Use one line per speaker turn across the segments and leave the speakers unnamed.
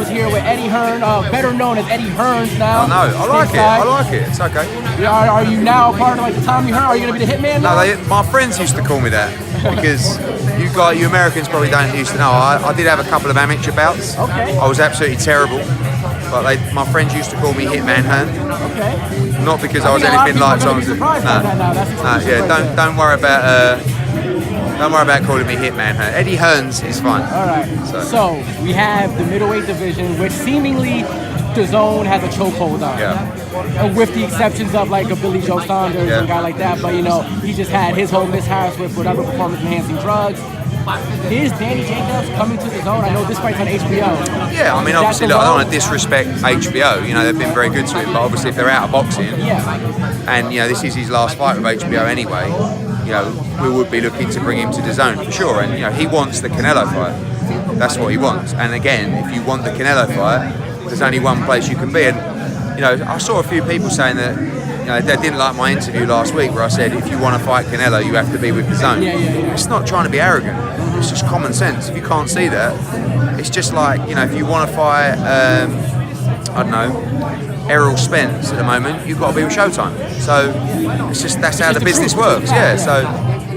is here with Eddie Hearn, better known as Eddie Hearns now.
I know. I like it. It's okay.
Are you now part of like the Tommy Hearn? Are you going to be the Hitman now?
No, my friends used to call me that because you Americans probably don't used to know. I did have a couple of amateur bouts.
Okay.
I was absolutely terrible, but my friends used to call me Hitman Hearn.
Okay.
Not because I was anything like Johnson. Don't worry about. Don't worry about calling me Hitman Hearn. Eddie Hearns is fine.
All right. So we have the middleweight division, which seemingly the Zone has a chokehold on.
Yeah.
With the exceptions of like a Billy Joe Saunders and a guy like that, but you know he just had his whole mishaps with whatever performance-enhancing drugs. Is Danny Jacobs coming to the Zone? I know this fight's on HBO.
Yeah, I mean, obviously, look, I don't want to disrespect HBO. You know, they've been very good to him, but obviously, if they're out of boxing, and you know, this is his last fight with HBO anyway. You know, we would be looking to bring him to the Zone for sure. And you know, he wants the Canelo fight. That's what he wants. And again, if you want the Canelo fight, there's only one place you can be. And you know, I saw a few people saying that. You know, they didn't like my interview last week where I said if you want to fight Canelo, you have to be with the Zone. It's not trying to be arrogant. It's just common sense. If you can't see that, it's just like, you know, if you want to fight, I don't know, Errol Spence at the moment, you've got to be with Showtime. So it's just that's how the business works. Yeah. So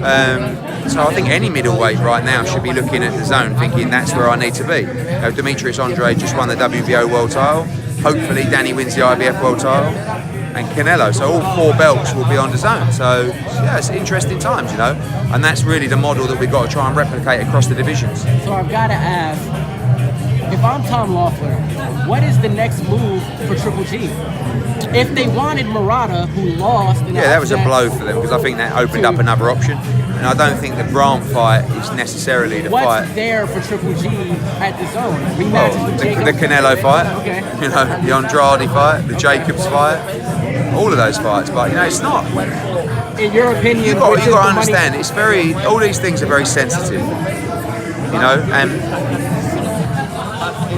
I think any middleweight right now should be looking at the Zone, thinking that's where I need to be. You know, Demetrius Andrade just won the WBO world title. Hopefully, Danny wins the IBF world title. And Canelo, so all 4 belts will be on the Zone. So yeah, it's interesting times, you know, and that's really the model that we've got to try and replicate across the divisions.
So I've got to ask, if I'm Tom Loeffler, what is the next move for Triple G? If they wanted Murata, who lost,
that was a blow for them because I think that opened up another option, and I don't think the Grant fight is necessarily the fight.
What's there for Triple G at the Zone? Rematches with Jacobs?
The Canelo fight,
okay.
You know, the Andrade fight, the Jacobs fight, all of those fights. But you know, it's not.
In your opinion,
you've got to understand. It's very. All these things are very sensitive. You know, and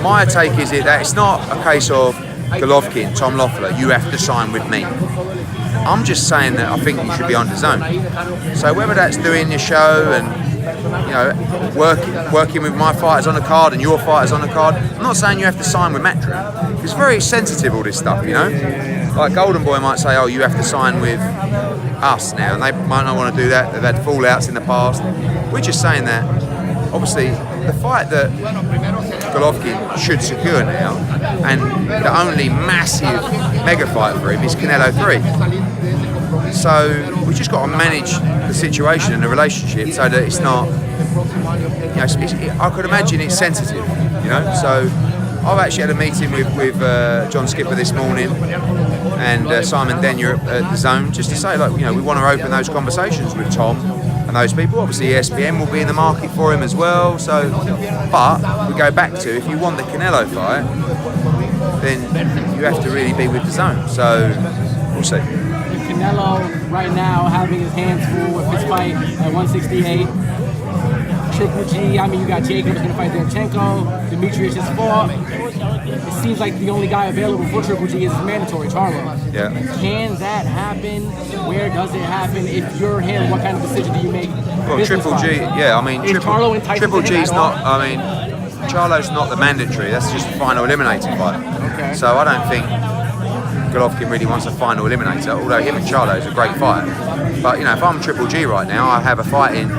my take is that it's not a case of Golovkin, Tom Loeffler, you have to sign with me. I'm just saying that I think you should be on the Zone. So whether that's doing your show and you know working with my fighters on the card and your fighters on the card, I'm not saying you have to sign with Matchroom. It's very sensitive, all this stuff, you know. Like Golden Boy might say, oh, you have to sign with us now, and they might not want to do that. They've had fallouts in the past. We're just saying that obviously the fight that Golovkin should secure now, and the only massive mega fight for him is Canelo 3. So we just got to manage the situation and the relationship so that it's not, you know, I could imagine it's sensitive, you know. So I've actually had a meeting with John Skipper this morning and Simon Denyer at the Zone just to say, like, you know, we want to open those conversations with Tom and those people. Obviously ESPN will be in the market for him as well. So, but we go back to, if you want the Canelo fight, then you have to really be with the Zone. So we'll see.
Canelo right now having his hands full with his fight at 168. Triple G, I mean, you got Jacobs going to fight Derchenko. Demetrius is fought. It seems like the only guy available for Triple G is mandatory, Charlo.
Yeah.
Can that happen? Where does it happen? If you're him, what kind of decision do you make?
Well, Triple G, yeah, I mean, Triple G's not, I mean, Charlo's not the mandatory, that's just a final eliminator fight.
Okay.
So I don't think Golovkin really wants a final eliminator, although him and Charlo is a great fight. But, you know, if I'm Triple G right now, I have a fight in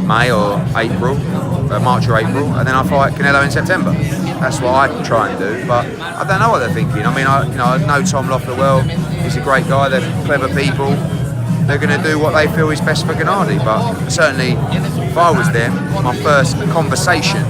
May or April, March or April, and then I fight Canelo in September. That's what I try and do, but I don't know what they're thinking. I mean, I know Tom Loeffler well. He's a great guy. They're clever people. They're going to do what they feel is best for Gennady. But certainly, if I was them, my first conversation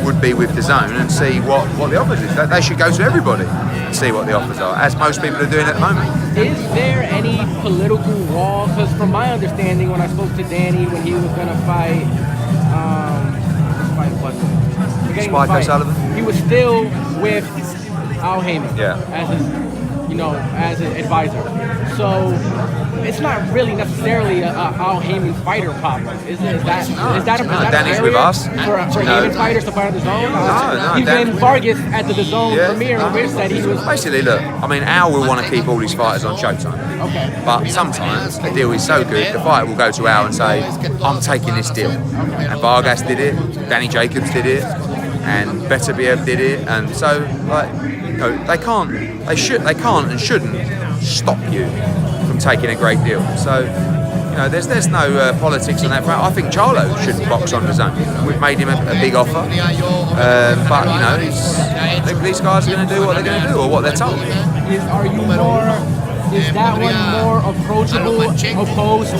would be with the Zone and see what the offers is. They should go to everybody and see what the offers are, as most people are doing at the moment.
Is there any political wall? Because from my understanding, when I spoke to Danny when he was going to fight,
Spike O'Sullivan,
he was still with Al Heyman as his advisor. So it's not really necessarily a Al Heyman fighter problem. Is that
Danny's with us
for Heyman fighters to fight on the Zone?
No,
even Vargas at the DAZN premiere said he was
basically, look, I mean, Al will want to keep all his fighters on Showtime.
Okay.
But sometimes the deal is so good, the fighter will go to Al and say, I'm taking this deal. And Vargas did it, Danny Jacobs did it, and Better Behave did it, and so like, you know, they can't and shouldn't stop you from taking a great deal. So, you know, there's no politics on that front. I think Charlo shouldn't box on DAZN. We've made him a big offer, but you know, these guys are going to do what they're going to do or what they're told.
Is that one more approachable opposed to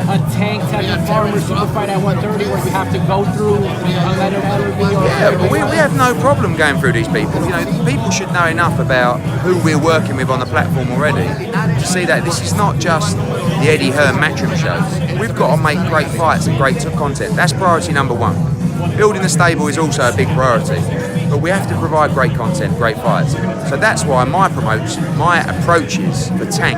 a Tank Tekken Farmer super fight at 130 where you have to go through a letter
Yeah, but we have no problem going through these people. You know, people should know enough about who we're working with on the platform already to see that this is not just the Eddie Hearn Matchroom show. We've got to make great fights and great content. That's priority number one. Building the stable is also a big priority. But we have to provide great content, great fights. So that's why my approaches for Tank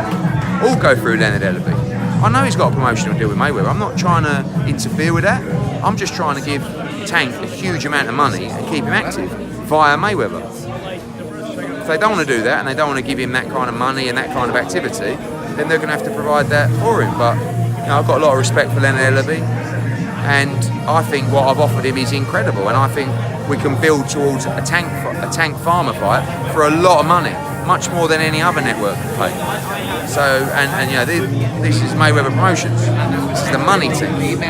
all go through Leonard Ellaby. I know he's got a promotional deal with Mayweather. I'm not trying to interfere with that. I'm just trying to give Tank a huge amount of money and keep him active via Mayweather. If they don't want to do that and they don't want to give him that kind of money and that kind of activity, then they're going to have to provide that for him. But you know, I've got a lot of respect for Leonard Ellaby, and I think what I've offered him is incredible. And I think we can build towards a tank farmer fight for a lot of money, much more than any other network can pay. So, and you know, this is Mayweather Promotions. This is the money team.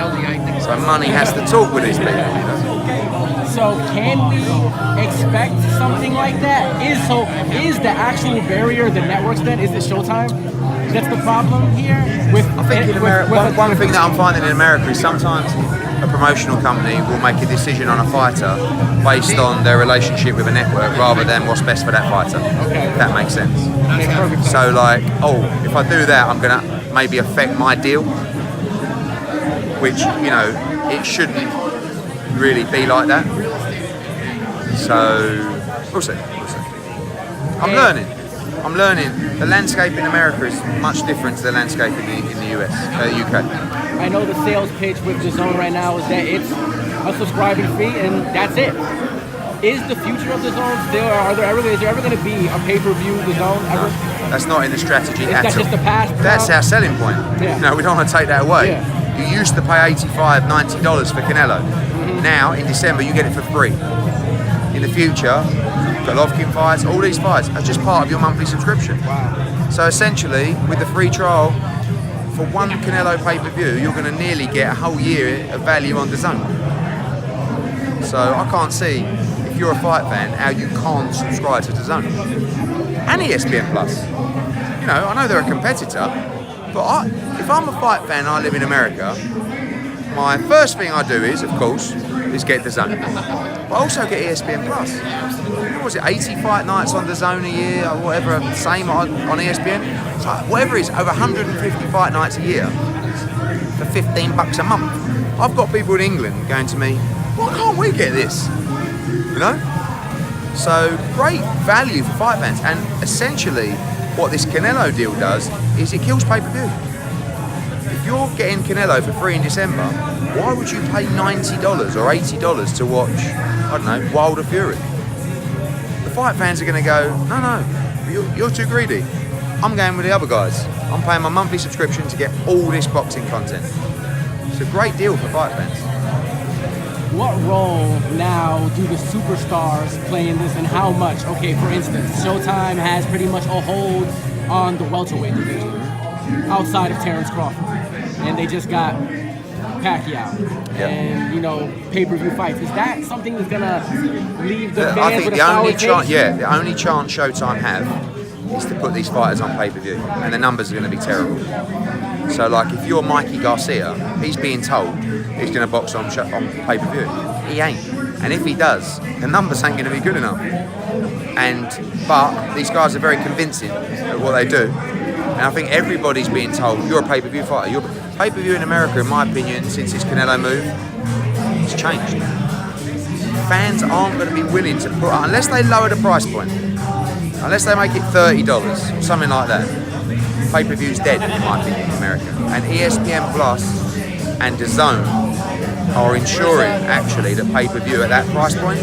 So money has to talk with these people. You know?
So can we expect something like that? Is the actual barrier the networks then? Is it Showtime? That's the problem here?
I think in America, one thing that I'm finding in America is sometimes a promotional company will make a decision on a fighter based on their relationship with a network rather than what's best for that fighter.
Okay.
If that makes sense. So like, if I do that, I'm going to maybe affect my deal, which, you know, it shouldn't really be like that. So we'll see. I'm learning. The landscape in America is much different to the landscape in the US, UK.
I know the sales pitch with DAZN right now is that it's a subscribing fee and that's it. Is the future of DAZN still? Is there ever going to be a pay-per-view DAZN ever?
That's not in the strategy at all.
That's just the past.
That's our selling point.
Yeah.
No, we don't want to take that away.
Yeah.
You used to pay $85, $90 for Canelo. Mm-hmm. Now in December you get it for free. In the future, Golovkin fights, all these fights are just part of your monthly subscription.
Wow.
So essentially, with the free trial, for one Canelo pay-per-view, you're going to nearly get a whole year of value on DAZN. So I can't see, if you're a fight fan, how you can't subscribe to DAZN. And ESPN Plus. You know, I know they're a competitor, but if I'm a fight fan and I live in America, my first thing I do is, of course, is get DAZN. But I also get ESPN Plus. What was it, 80 fight nights on DAZN a year or whatever, same on ESPN? It's like, whatever it is, over 150 fight nights a year for $15 a month. I've got people in England going to me, why can't we get this? You know? So great value for fight fans, and essentially what this Canelo deal does is it kills pay-per-view. If you're getting Canelo for free in December, why would you pay $90 or $80 to watch, I don't know, Wilder Fury? The fight fans are going to go, no, you're too greedy. I'm going with the other guys. I'm paying my monthly subscription to get all this boxing content. It's a great deal for fight fans.
What role now do the superstars play in this, and how much? Okay, for instance, Showtime has pretty much a hold on the welterweight division outside of Terrence Crawford, and they just got Pacquiao, and you know, pay-per-view fights. Is that something that's gonna leave the fans
I think
with
the
a sour
only
taste?
the only chance Showtime have is to put these fighters on pay-per-view, and the numbers are going to be terrible. So, like, if you're Mikey Garcia, he's being told he's going to box on pay-per-view. He ain't, and if he does, the numbers ain't going to be good enough. But these guys are very convincing at what they do, and I think everybody's being told you're a pay-per-view fighter. Pay-per-view in America, in my opinion, since his Canelo move, it's changed. Fans aren't going to be willing to put, unless they lower the price point, unless they make it $30, something like that. Pay-per-view's dead, in my opinion, in America. And ESPN Plus and DAZN are ensuring, actually, that pay-per-view at that price point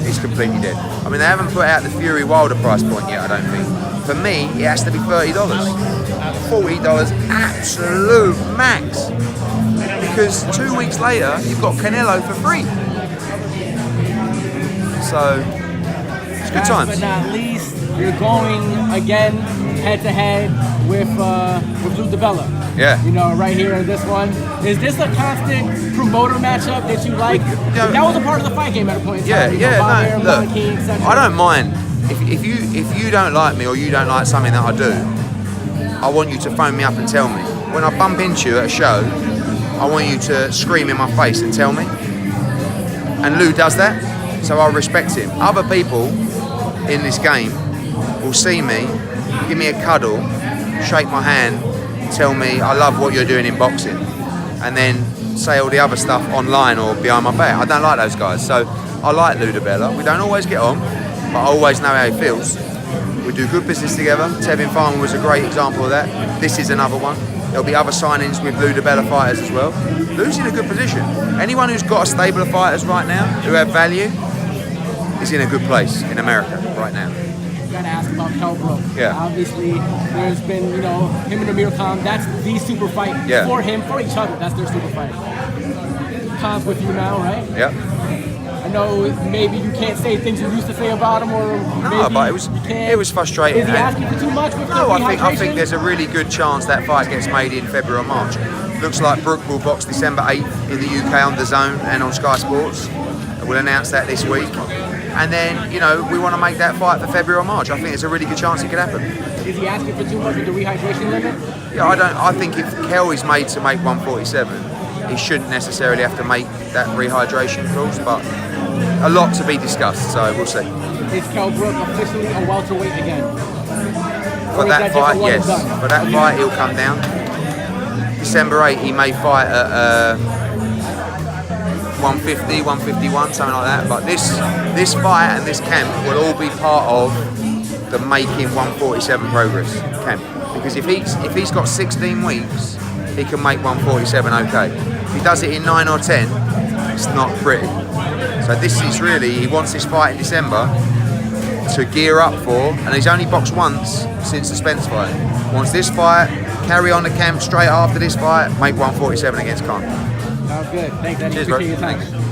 is completely dead. I mean, they haven't put out the Fury Wilder price point yet, I don't think. For me, it has to be $30. $40 absolute max. Because 2 weeks later, you've got Canelo for free. So it's good
Last
times.
but not least, you're going again head-to-head with Lou DiBella.
Yeah.
You know, right here in this one. Is this a constant promoter matchup that you like?
Yeah.
That was a part of the fight game at a point in
Yeah,
time. You
yeah,
know, Bob
no,
Arum,
look,
Monarchy, etc.
I don't mind. If you don't like me or you don't like something that I do, I want you to phone me up and tell me. When I bump into you at a show, I want you to scream in my face and tell me. And Lou does that, so I respect him. Other people in this game will see me, give me a cuddle, shake my hand, tell me I love what you're doing in boxing, and then say all the other stuff online or behind my back. I don't like those guys, so I like Lou DiBella. We don't always get on, but I always know how he feels. We do good business together. Tevin Farmer was a great example of that. This is another one. There'll be other signings with Lou DiBella fighters as well. Lou's in a good position. Anyone who's got a stable of fighters right now who have value is in a good place in America right now.
Gotta ask about Kell Brook.
Yeah.
Obviously, there's been, you know, him and Amir Khan, that's the super fight for him, for each other. That's their super fight. Khan's with you now, right?
Yep.
I know maybe you can't say things you used to say about him, or
No, but it was frustrating.
Is he asking for too much with
No,
the
I think there's a really good chance that fight gets made in February or March. Looks like Brook will box December 8th in the UK on DAZN and on Sky Sports. We'll announce that this week. And then, you know, we want to make that fight for February or March. I think there's a really good chance it could happen.
Is he asking for too much with the rehydration limit?
Yeah, I think if Kell is made to make 147, he shouldn't necessarily have to make that rehydration clause, but a lot to be discussed, so we'll see.
Is Kell Brook officially a welterweight again?
For that fight, yes. For that fight, he'll come down. December 8th, he may fight at 150, 151, something like that. But this fight and this camp will all be part of the Making 147 Progress camp. Because if he's got 16 weeks, he can make 147 okay. If he does it in 9 or 10, it's not pretty. So this is really, he wants this fight in December to gear up for, and he's only boxed once since the Spence fight. Wants this fight, carry on the camp straight after this fight, make 147 against Khan.
Sounds good. Thanks, Eddie.
Cheers,
Appreciate
bro.
your time.
Thanks.